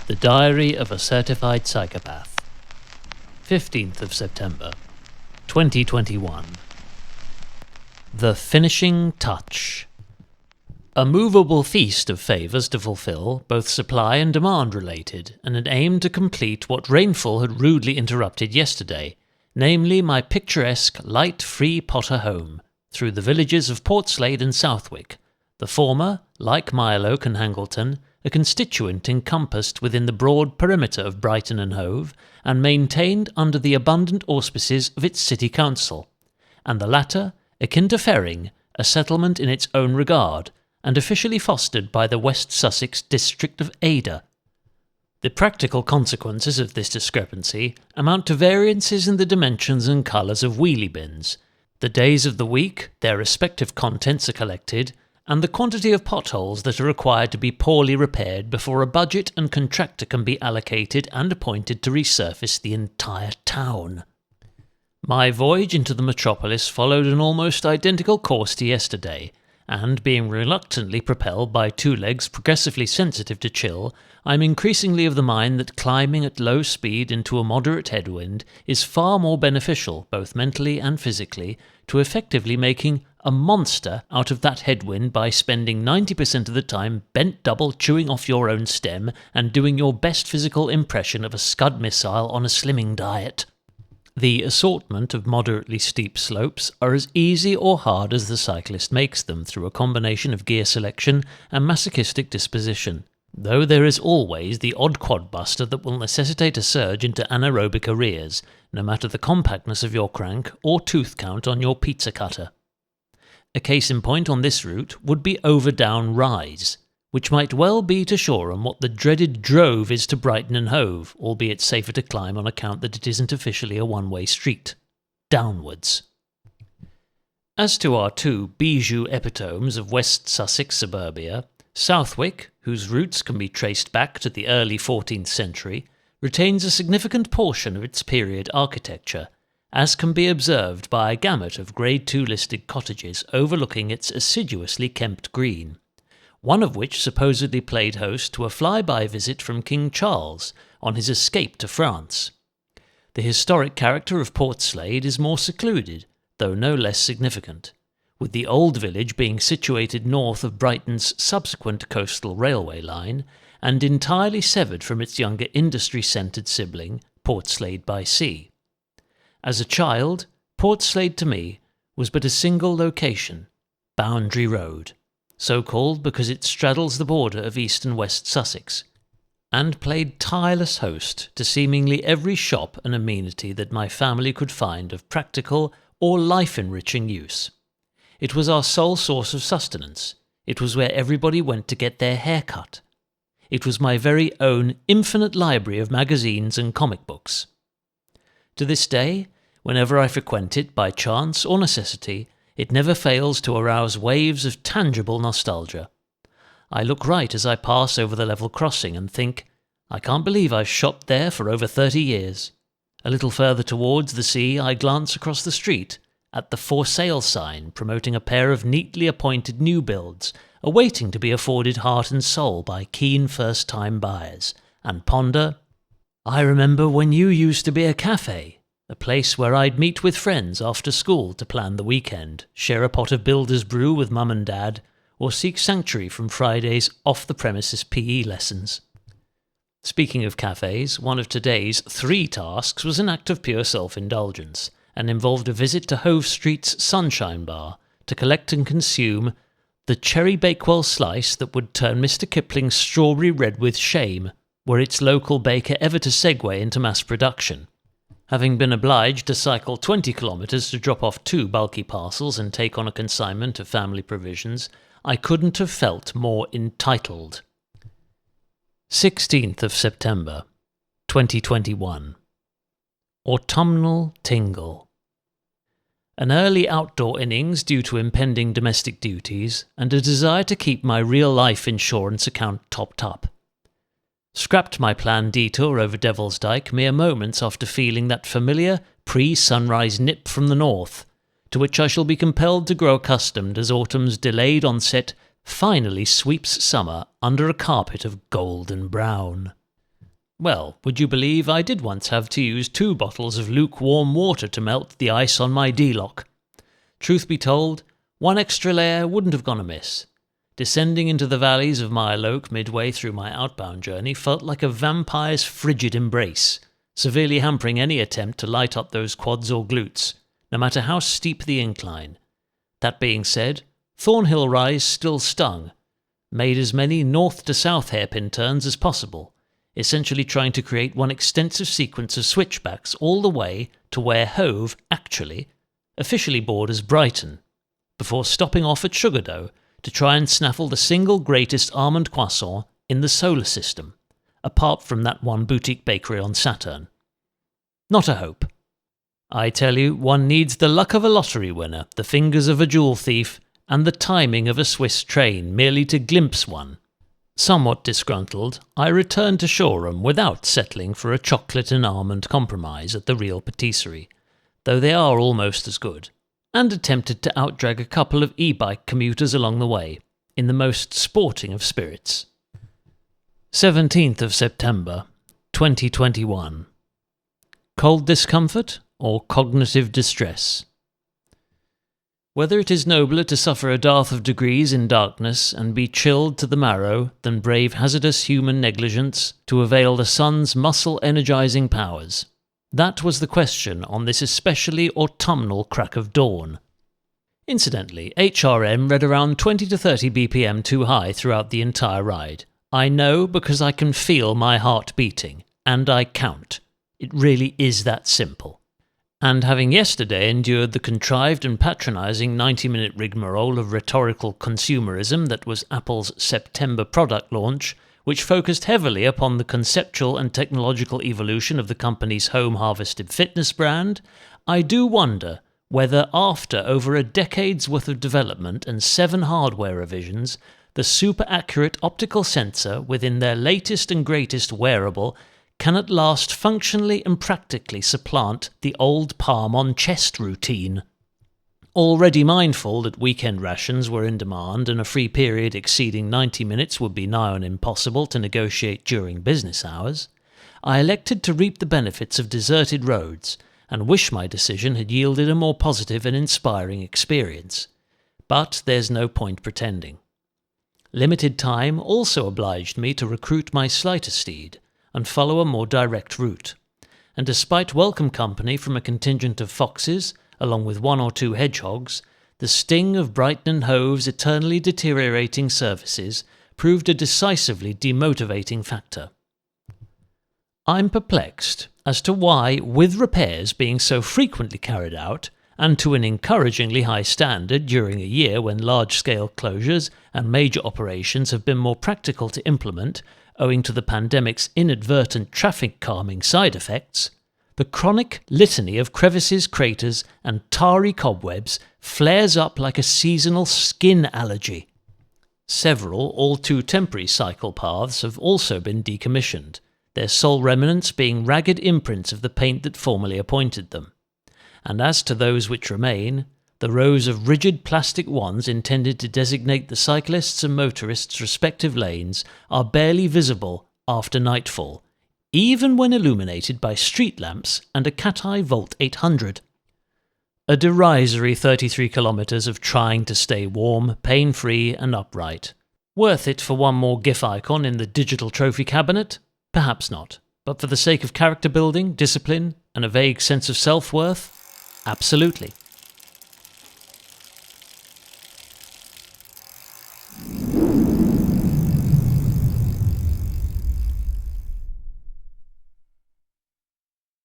The Diary of a Certified Psychopath. 15th of September, 2021. The Finishing Touch. A movable feast of favours to fulfil, both supply and demand related, and an aim to complete what rainfall had rudely interrupted yesterday, namely my picturesque, light, free Potter home, through the villages of Portslade and Southwick, the former, like Mile Oak and Hangleton, a constituent encompassed within the broad perimeter of Brighton and Hove, and maintained under the abundant auspices of its city council, and the latter, akin to Ferring, a settlement in its own regard, and officially fostered by the West Sussex district of Ada. The practical consequences of this discrepancy amount to variances in the dimensions and colours of wheelie bins, the days of the week their respective contents are collected, and the quantity of potholes that are required to be poorly repaired before a budget and contractor can be allocated and appointed to resurface the entire town. My voyage into the metropolis followed an almost identical course to yesterday, and being reluctantly propelled by two legs progressively sensitive to chill, I am increasingly of the mind that climbing at low speed into a moderate headwind is far more beneficial, both mentally and physically, to effectively making a monster out of that headwind by spending 90% of the time bent double chewing off your own stem and doing your best physical impression of a Scud missile on a slimming diet. The assortment of moderately steep slopes are as easy or hard as the cyclist makes them through a combination of gear selection and masochistic disposition, though there is always the odd quadbuster that will necessitate a surge into anaerobic arrears, no matter the compactness of your crank or tooth count on your pizza cutter. A case in point on this route would be Overdown Rise, which might well be to Shoreham what the dreaded Drove is to Brighton and Hove, albeit safer to climb on account that it isn't officially a one-way street. Downwards. As to our two bijou epitomes of West Sussex suburbia, Southwick, whose roots can be traced back to the early 14th century, retains a significant portion of its period architecture, as can be observed by a gamut of Grade II listed cottages overlooking its assiduously kempt green, one of which supposedly played host to a fly-by visit from King Charles on his escape to France. The historic character of Portslade is more secluded, though no less significant, with the old village being situated north of Brighton's subsequent coastal railway line and entirely severed from its younger industry-centred sibling, Portslade by Sea. As a child, Portslade to me was but a single location, Boundary Road, so called because it straddles the border of East and West Sussex, and played tireless host to seemingly every shop and amenity that my family could find of practical or life-enriching use. It was our sole source of sustenance. It was where everybody went to get their hair cut. It was my very own infinite library of magazines and comic books. To this day, whenever I frequent it by chance or necessity, it never fails to arouse waves of tangible nostalgia. I look right as I pass over the level crossing and think, I can't believe I've shopped there for over 30 years. A little further towards the sea I glance across the street at the for sale sign promoting a pair of neatly appointed new builds awaiting to be afforded heart and soul by keen first-time buyers, and ponder, I remember when you used to be a cafe, a place where I'd meet with friends after school to plan the weekend, share a pot of Builder's brew with mum and dad, or seek sanctuary from Friday's off-the-premises PE lessons. Speaking of cafes, one of today's 3 tasks was an act of pure self-indulgence, and involved a visit to Hove Street's Sunshine Bar to collect and consume the cherry Bakewell slice that would turn Mr. Kipling's Strawberry Red with shame, were its local baker ever to segue into mass production. Having been obliged to cycle 20 kilometres to drop off 2 bulky parcels and take on a consignment of family provisions, I couldn't have felt more entitled. 16th of September, 2021. Autumnal Tingle. An early outdoor innings due to impending domestic duties, and a desire to keep my real-life insurance account topped up. Scrapped my planned detour over Devil's Dyke mere moments after feeling that familiar pre-sunrise nip from the north, to which I shall be compelled to grow accustomed as autumn's delayed onset finally sweeps summer under a carpet of golden brown. Well, would you believe I did once have to use 2 bottles of lukewarm water to melt the ice on my D-lock? Truth be told, 1 extra layer wouldn't have gone amiss. Descending into the valleys of Mile Oak midway through my outbound journey felt like a vampire's frigid embrace, severely hampering any attempt to light up those quads or glutes, no matter how steep the incline. That being said, Thornhill Rise still stung. Made as many north to south hairpin turns as possible, essentially trying to create one extensive sequence of switchbacks all the way to where Hove actually, officially borders Brighton, before stopping off at Sugardough to try and snaffle the single greatest almond croissant in the solar system, apart from that one boutique bakery on Saturn. Not a hope. I tell you, one needs the luck of a lottery winner, the fingers of a jewel thief, and the timing of a Swiss train merely to glimpse one. Somewhat disgruntled, I returned to Shoreham without settling for a chocolate and almond compromise at the Real Patisserie, though they are almost as good, and attempted to outdrag a couple of e-bike commuters along the way, in the most sporting of spirits. 17th of September, 2021. Cold discomfort or cognitive distress? Whether it is nobler to suffer a dearth of degrees in darkness and be chilled to the marrow than brave hazardous human negligence to avail the sun's muscle-energizing powers. That was the question on this especially autumnal crack of dawn. Incidentally, HRM read around 20 to 30 BPM too high throughout the entire ride. I know because I can feel my heart beating, and I count. It really is that simple. And having yesterday endured the contrived and patronising 90-minute rigmarole of rhetorical consumerism that was Apple's September product launch, which focused heavily upon the conceptual and technological evolution of the company's home-harvested fitness brand, I do wonder whether after over a decade's worth of development and 7 hardware revisions, the super-accurate optical sensor within their latest and greatest wearable can at last functionally and practically supplant the old palm-on-chest routine. Already mindful that weekend rations were in demand and a free period exceeding 90 minutes would be nigh on impossible to negotiate during business hours, I elected to reap the benefits of deserted roads and wish my decision had yielded a more positive and inspiring experience. But there's no point pretending. Limited time also obliged me to recruit my slighter steed and follow a more direct route, and despite welcome company from a contingent of foxes, along with 1 or 2 hedgehogs, the sting of Brighton and Hove's eternally deteriorating services proved a decisively demotivating factor. I'm perplexed as to why, with repairs being so frequently carried out, and to an encouragingly high standard during a year when large-scale closures and major operations have been more practical to implement, owing to the pandemic's inadvertent traffic-calming side effects, the chronic litany of crevices, craters, and tarry cobwebs flares up like a seasonal skin allergy. Several all too temporary cyclepaths have also been decommissioned, their sole remnants being ragged imprints of the paint that formerly appointed them. And as to those which remain, the rows of rigid plastic wands intended to designate the cyclists' and motorists' respective lanes are barely visible after nightfall, even when illuminated by street lamps and a Cat-Eye Volt 800. A derisory 33 kilometres of trying to stay warm, pain-free and upright. Worth it for one more GIF icon in the digital trophy cabinet? Perhaps not, but for the sake of character building, discipline and a vague sense of self-worth? Absolutely.